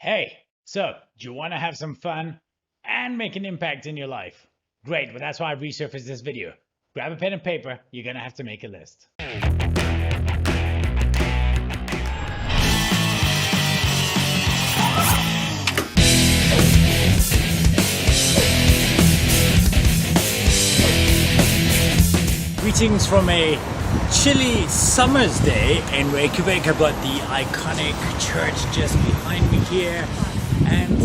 Hey, so do you want to have some fun and make an impact in your life? Great, well that's why I resurfaced this video. Grab a pen and paper, you're gonna have to make a list. Greetings from a chilly summer's day in Reykjavik. I've got the iconic church just behind me here, and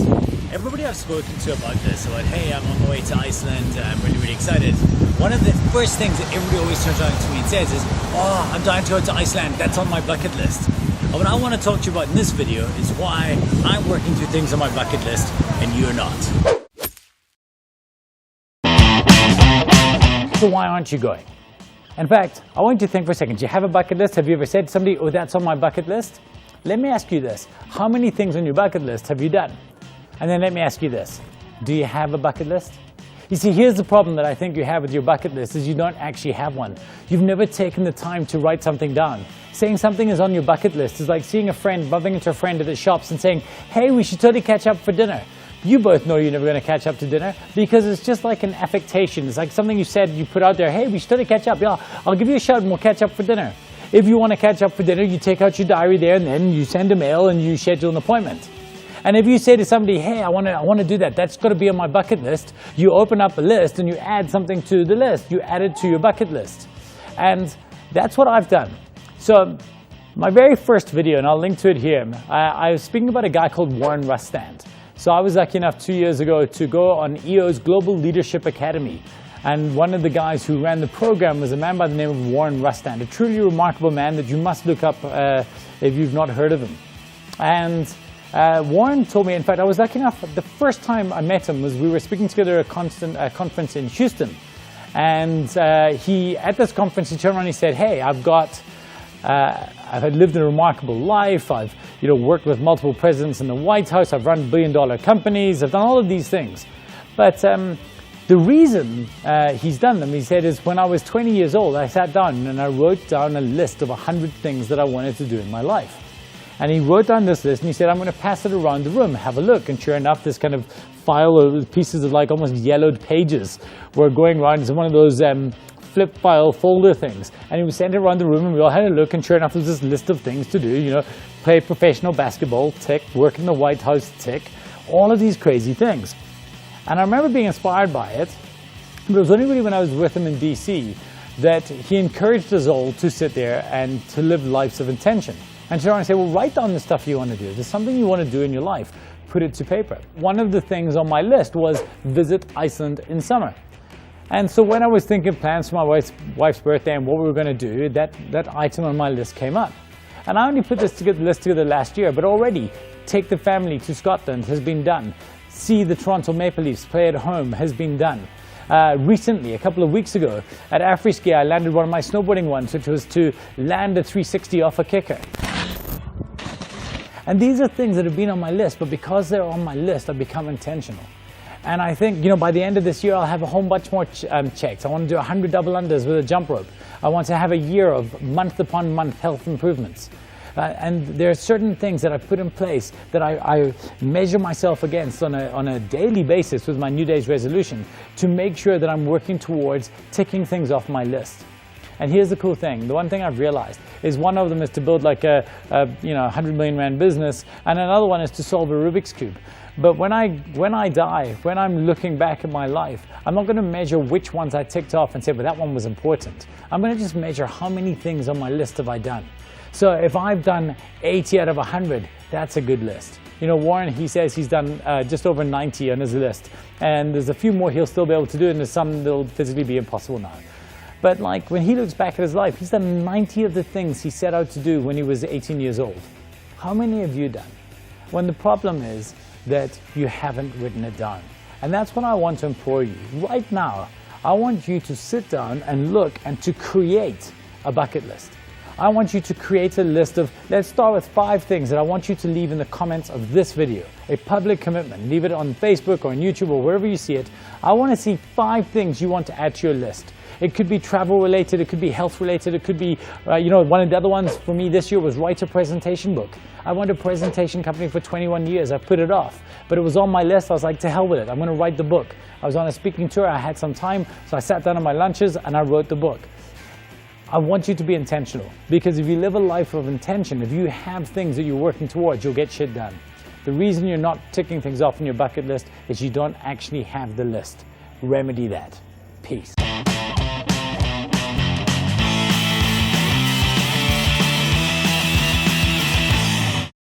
everybody I've spoken to about this, about hey, I'm on my way to Iceland, I'm really excited. One of the first things that everybody always turns around to me and says is, oh, I'm dying to go to Iceland, that's on my bucket list. And what I want to talk to you about in this video is why I'm working through things on my bucket list and you're not. So why aren't you going? In fact, I want you to think for a second. Do you have a bucket list? Have you ever said to somebody, oh, that's on my bucket list? Let me ask you this. How many things on your bucket list have you done? And then let me ask you this. Do you have a bucket list? You see, here's the problem that I think you have with your bucket list is you don't actually have one. You've never taken the time to write something down. Saying something is on your bucket list is like seeing a friend, bumping into a friend at the shops and saying, hey, we should totally catch up for dinner. You both know you're never going to catch up to dinner because it's just like an affectation. It's like something you said, you put out there, hey, we should totally catch up. Yeah, I'll give you a shout and we'll catch up for dinner. If you want to catch up for dinner, you take out your diary there and then you send a mail and you schedule an appointment. And if you say to somebody, hey, I want to do that, that's got to be on my bucket list, you open up a list and you add something to the list. You add it to your bucket list. And that's what I've done. So my very first video, and I'll link to it here, I was speaking about a guy called Warren Rustand. So I was lucky enough 2 years ago to go on EO's Global Leadership Academy. And one of the guys who ran the program was a man by the name of Warren Rustand, a truly remarkable man that you must look up if you've not heard of him. And Warren told me, in fact, I was lucky enough, the first time I met him was we were speaking together at a conference in Houston. And at this conference, he turned around and he said, hey, I've lived a remarkable life. I've worked with multiple presidents in the White House. I've run billion-dollar companies. I've done all of these things. But the reason he's done them, he said, is when I was 20 years old, I sat down and I wrote down a list of 100 things that I wanted to do in my life. And he wrote down this list and he said, I'm going to pass it around the room, have a look. And sure enough, this kind of file of pieces of like almost yellowed pages were going around. It's one of those flip file folder things, and he was sent it around the room and we all had a look, and sure enough there's this list of things to do, play professional basketball, tick, work in the White House, tick, all of these crazy things. And I remember being inspired by it, but it was only really when I was with him in DC that he encouraged us all to sit there and to live lives of intention. And so I say, well, write down the stuff you want to do. If there's something you want to do in your life, put it to paper. One of the things on my list was visit Iceland in summer. And so when I was thinking plans for my wife's birthday and what we were going to do, that item on my list came up. And I only put this list together last year, but already take the family to Scotland has been done. See the Toronto Maple Leafs play at home has been done. Recently, a couple of weeks ago, at Afri-Ski, I landed one of my snowboarding ones, which was to land a 360 off a kicker. And these are things that have been on my list, but because they're on my list, I've become intentional. And I think, by the end of this year, I'll have a whole bunch more checks. I want to do 100 double unders with a jump rope. I want to have a year of month upon month health improvements. And there are certain things that I've put in place that I measure myself against on a daily basis with my New Day's resolution to make sure that I'm working towards ticking things off my list. And here's the cool thing. The one thing I've realized is one of them is to build like a 100 million rand business, and another one is to solve a Rubik's Cube. But when I die, when I'm looking back at my life, I'm not going to measure which ones I ticked off and say, but that one was important. I'm going to just measure how many things on my list have I done. So if I've done 80 out of 100, that's a good list. Warren, he says he's done just over 90 on his list. And there's a few more he'll still be able to do, and there's some that'll physically be impossible now. But like when he looks back at his life, he's done 90 of the things he set out to do when he was 18 years old. How many have you done? When the problem is that you haven't written it down. And that's what I want to implore you. Right now, I want you to sit down and look and to create a bucket list. I want you to create a list of, let's start with 5 things that I want you to leave in the comments of this video. A public commitment. Leave it on Facebook or on YouTube or wherever you see it. I want to see 5 things you want to add to your list. It could be travel related, it could be health related, it could be, one of the other ones for me this year was write a presentation book. I wanted a presentation company for 21 years. I put it off, but it was on my list. I was like, to hell with it. I'm going to write the book. I was on a speaking tour. I had some time, so I sat down on my lunches and I wrote the book. I want you to be intentional, because if you live a life of intention, if you have things that you're working towards, you'll get shit done. The reason you're not ticking things off on your bucket list is you don't actually have the list. Remedy that. Peace.